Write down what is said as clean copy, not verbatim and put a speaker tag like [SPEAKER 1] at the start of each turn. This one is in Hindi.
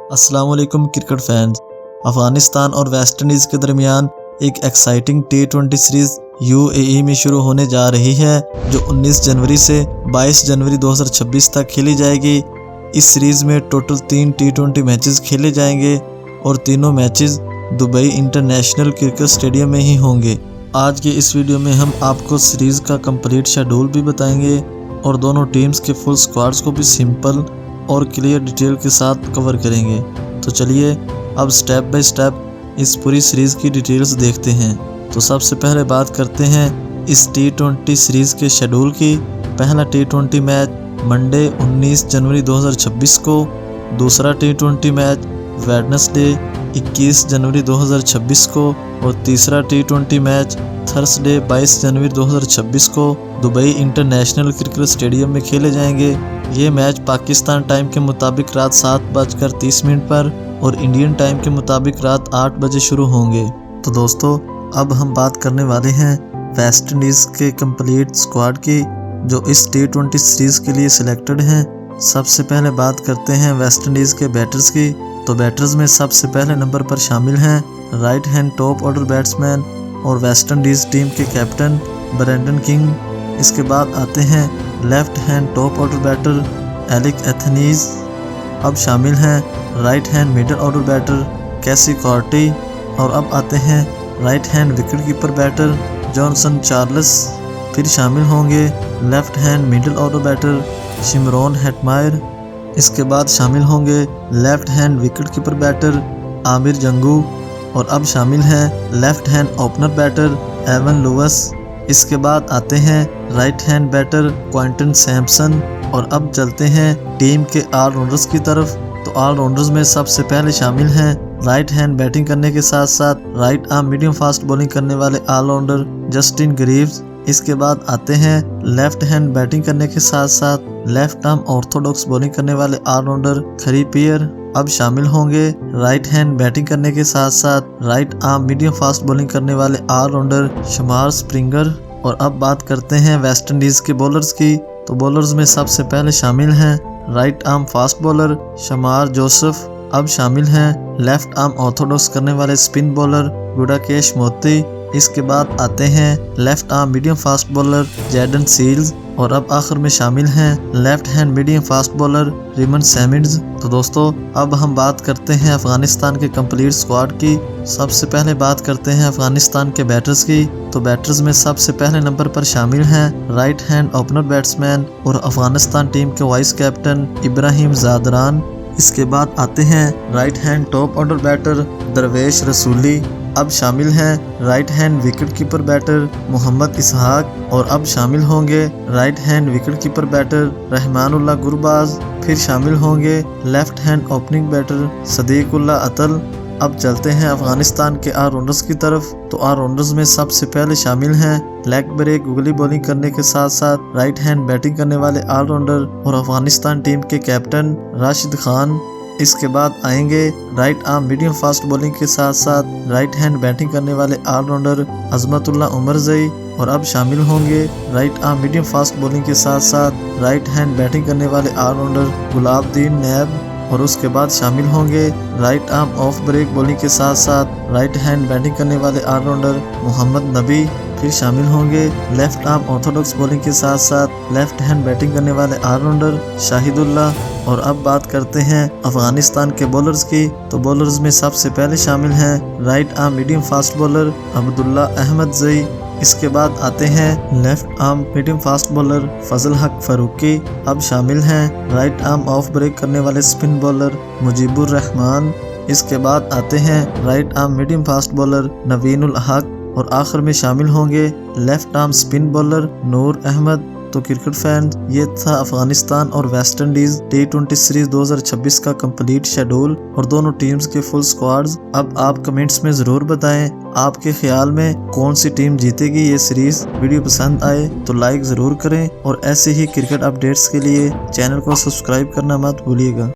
[SPEAKER 1] अस्सलाम वालेकुम क्रिकेट फैंस। अफगानिस्तान और वेस्ट इंडीज़ के दरमियान एक एक्साइटिंग T20 सीरीज़ UAE में शुरू होने जा रही है, जो 19 जनवरी से 22 जनवरी 2026 तक खेली जाएगी। इस सीरीज़ में टोटल 3 T20 मैचेस खेले जाएंगे और तीनों matches Dubai international cricket stadium में ही होंगे। आज के इस वीडियो में हम आपको सीरीज़ का कंप्लीट शेड्यूल भी बताएंगे और दोनों टीम्स के फुल स्क्वाड्स को भी सिंपल और क्लियर डिटेल के साथ कवर करेंगे। तो चलिए अब स्टेप बाय स्टेप इस पूरी सीरीज़ की डिटेल्स देखते हैं। तो सबसे पहले बात करते हैं इस T20 सीरीज़ के शेड्यूल की। पहला T20 मैच मंडे 19 जनवरी 2026 को, दूसरा T20 मैच वेडनेसडे 21 जनवरी 2026 को और तीसरा T20 मैच थर्सडे 22 जनवरी 2026 को दुबई इंटरनेशनल क्रिकेट स्टेडियम में खेले जाएंगे। ये मैच पाकिस्तान टाइम के मुताबिक रात 7:30 पर और इंडियन टाइम के मुताबिक रात 8 बजे शुरू होंगे। तो दोस्तों अब हम बात करने वाले हैं वेस्ट इंडीज़ के कंप्लीट स्क्वाड की, जो इस T20 सीरीज़ के लिए सिलेक्टेड हैं। सबसे पहले बात करते हैं वेस्ट इंडीज़ के बैटर्स की। तो बैटर्स में सबसे पहले नंबर पर शामिल हैं right hand top order batsman और वेस्ट इंडीज़ टीम के कैप्टन ब्रेंडन किंग। इसके बाद आते हैं left hand top order batter Alick Athanaze. अब शामिल हैं right hand middle order batter Keacy Carty. और अब आते हैं right hand wicket keeper batter Johnson Charles. फिर शामिल होंगे left hand middle order batter Shimron Hetmyer. इसके बाद शामिल होंगे left hand wicket keeper batter Amir Jangu. और अब शामिल हैं left hand opener batter Evin Lewis. इसके बाद आते हैं right hand batter Quinton Samson. और अब चलते हैं टीम के ऑलराउंडर्स की तरफ। तो ऑलराउंडर्स में सबसे पहले शामिल हैं राइट हैंड बैटिंग करने के साथ साथ right arm medium fast bowling करने वाले ऑलराउंडर जस्टिन ग्रीव्स। इसके बाद आते हैं लेफ्ट हैंड बैटिंग करने के साथ साथ लेफ्ट आर्म ऑर्थोडॉक्स बॉलिंग करने वाले ऑलराउंडर खरीपियर। अब शामिल होंगे राइट हैंड बैटिंग करने के साथ साथ right arm medium fast bowling करने वाले ऑलराउंडर शमार स्प्रिंगर। और अब बात करते हैं वेस्ट इंडीज़ के बॉलर्स की। तो बॉलर्स में सबसे पहले शामिल हैं right arm fast bowler शमार Joseph. अब शामिल हैं लेफ्ट आर्म ऑर्थोडॉक्स करने वाले स्पिन बॉलर गुडाकेश मोती। इसके बाद आते हैं left arm medium fast bowler Jayden Seales. और अब आखिर में शामिल हैं left hand medium fast bowler Ramon Simmonds. तो दोस्तों अब हम बात करते हैं अफगानिस्तान के कंप्लीट स्क्वाड की। सबसे पहले बात करते हैं अफगानिस्तान के बैटर्स की। तो बैटर्स में सबसे पहले नंबर पर शामिल हैं राइट हैंड ओपनर बैट्समैन और अफगानिस्तान टीम के वाइस कैप्टन इब्राहिम ज़ादरान। इसके बाद आते हैं right hand top order batter Darwish Rasooli. अब शामिल हैं right hand wicket keeper batter Mohammad Ishaq. और अब शामिल होंगे right hand wicket keeper batter Rahmanullah Gurbaz. फिर शामिल होंगे left hand opening batter Sediqullah Atal. अब चलते हैं अफगानिस्तान के ऑलराउंडर्स की तरफ। तो ऑलराउंडर्स में सबसे पहले शामिल हैं लेग ब्रेक गुगली बॉलिंग करने के साथ साथ राइट हैंड बैटिंग करने वाले ऑलराउंडर और अफगानिस्तान टीम के कैप्टन राशिद खान। इसके बाद आएंगे right arm medium fast bowling के साथ साथ राइट हैंड बैटिंग करने वाले ऑलराउंडर अजमतुल्लाह उमरजई। और अब शामिल होंगे right arm medium fast bowling के साथ साथ राइट हैंड बैटिंग करने वाले ऑलराउंडर गुलाबदीन नैब। और उसके बाद शामिल होंगे right arm off break bowling के साथ साथ राइट हैंड बैटिंग करने वाले ऑलराउंडर मोहम्मद नबी। फिर शामिल होंगे लेफ्ट आर्म ऑर्थोडॉक्स बॉलिंग के साथ साथ लेफ्ट हैंड बैटिंग करने वाले ऑलराउंडर शाहिदुल्लाह। और अब बात करते हैं अफगानिस्तान के बॉलर्स की। तो बॉलर्स में सबसे पहले शामिल हैं right arm medium fast bowler Abdullah Ahmadzai. इसके बाद आते हैं left arm medium fast bowler Fazalhaq Farooqi. अब शामिल हैं राइट आर्म ऑफ ब्रेक करने वाले स्पिन बॉलर मुजीबुर रहमान। इसके बाद आते हैं right arm medium fast bowler Naveenul हक। और आखिर में शामिल होंगे लेफ्ट आर्म स्पिन बॉलर नूर अहमद। तो क्रिकेट फैंस, ये था अफगानिस्तान और वेस्ट इंडीज T20 सीरीज 2026 का कंप्लीट शेड्यूल और दोनों टीम्स के फुल स्क्वाड्स। अब आप कमेंट्स में जरूर बताएं आपके ख्याल में कौन सी टीम जीतेगी ये सीरीज। वीडियो पसंद आए तो लाइक जरूर करें और ऐसे ही क्रिकेट अपडेट्स के लिए चैनल को सब्सक्राइब करना मत भूलिएगा।